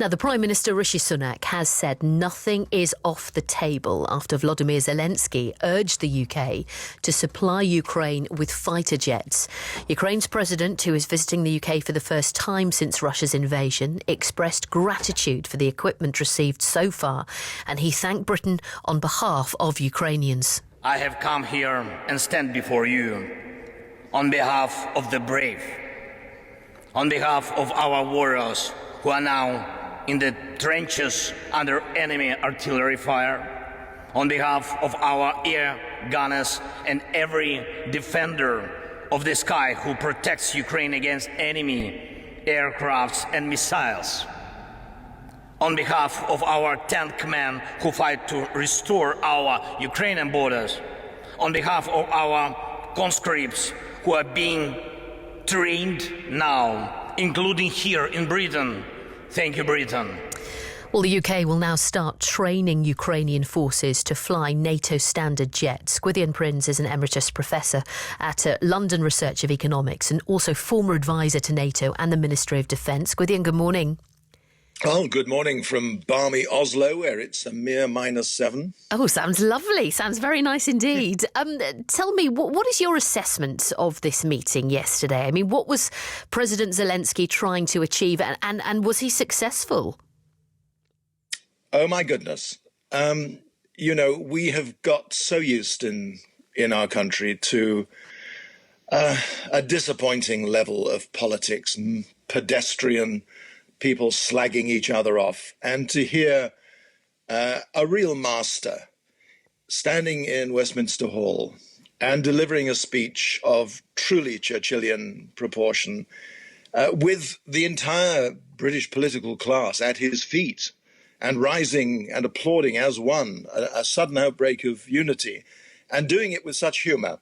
Now, the Prime Minister, Rishi Sunak, has said nothing is off the table after Volodymyr Zelensky urged the UK to supply Ukraine with fighter jets. Ukraine's president, who is visiting the UK for the first time since Russia's invasion, expressed gratitude for the equipment received so far, and he thanked Britain on behalf of Ukrainians. I have come here and stand before you on behalf of the brave, on behalf of our warriors who are now in the trenches under enemy artillery fire, on behalf of our air gunners and every defender of the sky who protects Ukraine against enemy aircrafts and missiles, on behalf of our tank men who fight to restore our Ukrainian borders, on behalf of our conscripts who are being trained now, including here in Britain. Thank you, Britain. Well, the UK will now start training Ukrainian forces to fly NATO standard jets. Gwythian Prins is an emeritus professor at London Research of Economics and also former advisor to NATO and the Ministry of Defence. Gwythian, good morning. Oh, good morning from balmy Oslo, where it's a mere -7. Oh, sounds lovely. Sounds very nice indeed. Tell me, what is your assessment of this meeting yesterday? I mean, what was President Zelensky trying to achieve, and was he successful? Oh, my goodness. We have got so used in our country to a disappointing level of politics, pedestrian people slagging each other off, and to hear a real master standing in Westminster Hall and delivering a speech of truly Churchillian proportion with the entire British political class at his feet and rising and applauding as one, a sudden outbreak of unity, and doing it with such humour.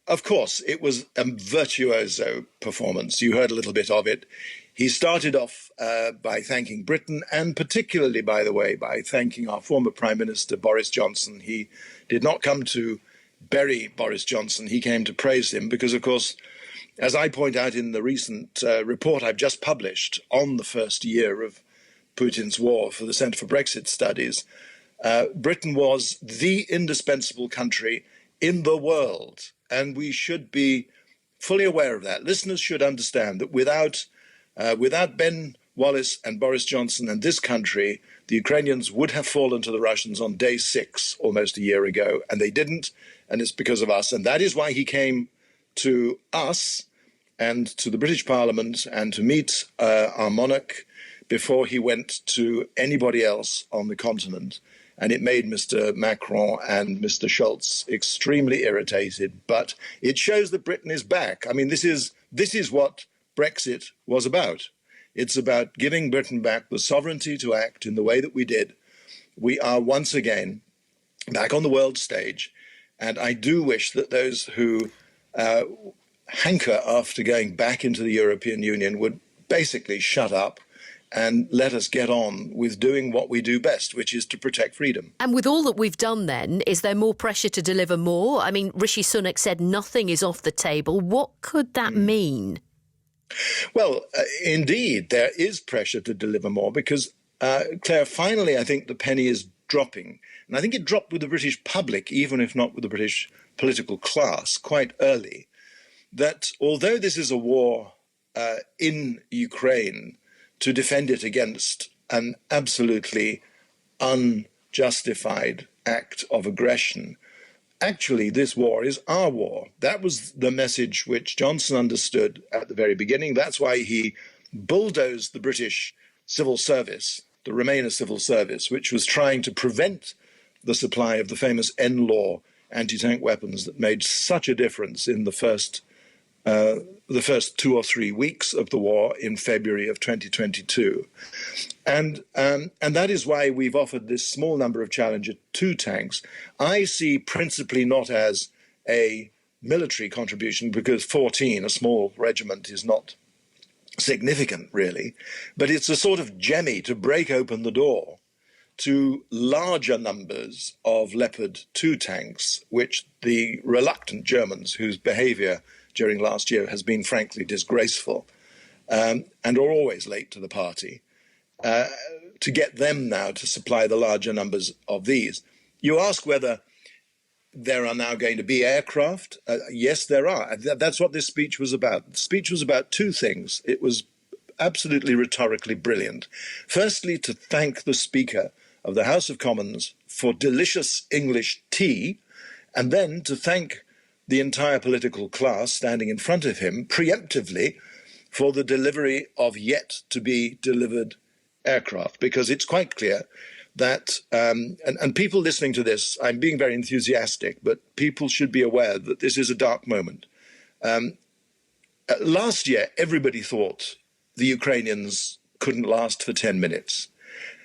Of course, it was a virtuoso performance. You heard a little bit of it. He started off by thanking Britain, and particularly, by the way, by thanking our former Prime Minister, Boris Johnson. He did not come to bury Boris Johnson. He came to praise him because, of course, as I point out in the recent report I've just published on the first year of Putin's war for the Centre for Brexit Studies, Britain was the indispensable country in the world. And we should be fully aware of that. Listeners should understand that without Ben Wallace and Boris Johnson and this country, the Ukrainians would have fallen to the Russians on day 6 almost a year ago, and they didn't, and it's because of us. And that is why he came to us and to the British Parliament and to meet our monarch before he went to anybody else on the continent. And it made Mr. Macron and Mr. Scholz extremely irritated. But it shows that Britain is back. I mean, this is what Brexit was about. It's about giving Britain back the sovereignty to act in the way that we did. We are once again back on the world stage. And I do wish that those who hanker after going back into the European Union would basically shut up and let us get on with doing what we do best, which is to protect freedom. And with all that we've done then, is there more pressure to deliver more? I mean, Rishi Sunak said nothing is off the table. What could that mean? Well, indeed, there is pressure to deliver more because, Claire, finally, I think the penny is dropping. And I think it dropped with the British public, even if not with the British political class, quite early, that although this is a war in Ukraine, to defend it against an absolutely unjustified act of aggression. Actually, this war is our war. That was the message which Johnson understood at the very beginning. That's why he bulldozed the British civil service, the Remainer civil service, which was trying to prevent the supply of the famous N-Law anti-tank weapons that made such a difference in the first 2 or 3 weeks of the war in February of 2022. And that is why we've offered this small number of Challenger 2 tanks. I see principally not as a military contribution, because 14, a small regiment, is not significant, really, but it's a sort of jemmy to break open the door to larger numbers of Leopard 2 tanks, which the reluctant Germans, whose behavior during last year has been frankly disgraceful, and are always late to the party, to get them now to supply the larger numbers of these. You ask whether there are now going to be aircraft. Yes, there are. That's what this speech was about. The speech was about two things. It was absolutely rhetorically brilliant. Firstly, to thank the Speaker of the House of Commons for delicious English tea, and then to thank the entire political class standing in front of him preemptively for the delivery of yet to be delivered aircraft, because it's quite clear that, and people listening to this, I'm being very enthusiastic, but people should be aware that this is a dark moment. Last year, everybody thought the Ukrainians couldn't last for 10 minutes.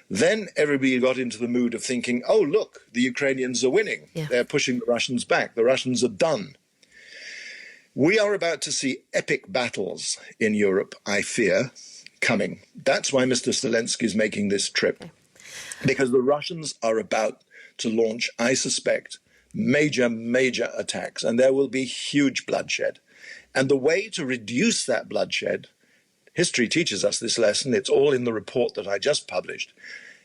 Then everybody got into the mood of thinking, oh, look, the Ukrainians are winning. Yeah. They're pushing the Russians back. The Russians are done. We are about to see epic battles in Europe, I fear, coming. That's why Mr. Zelensky is making this trip, because the Russians are about to launch, I suspect, major attacks, and there will be huge bloodshed. And the way to reduce that bloodshed, history teaches us this lesson, it's all in the report that I just published,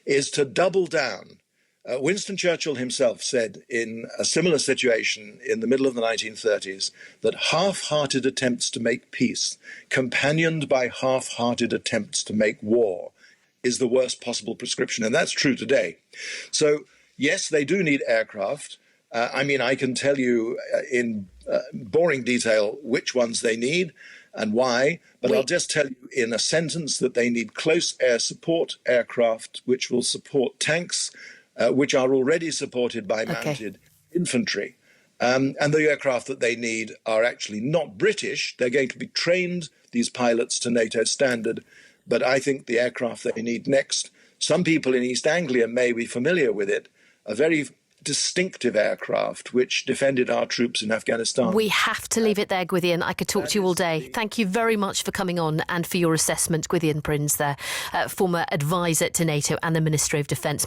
is to double down. Winston Churchill himself said in a similar situation in the middle of the 1930s that half-hearted attempts to make peace, companioned by half-hearted attempts to make war, is the worst possible prescription. And that's true today. So, yes, they do need aircraft. I can tell you in boring detail which ones they need and why, but I'll just tell you in a sentence that they need close air support aircraft, which will support tanks, which are already supported by mounted infantry. And the aircraft that they need are actually not British. They're going to be trained, these pilots, to NATO standard. But I think the aircraft they need next, some people in East Anglia may be familiar with it, a very distinctive aircraft which defended our troops in Afghanistan. We have to leave it there, Gwythian. I could talk to you all day. Thank you very much for coming on and for your assessment, Gwythian Prins there, former advisor to NATO and the Ministry of Defence.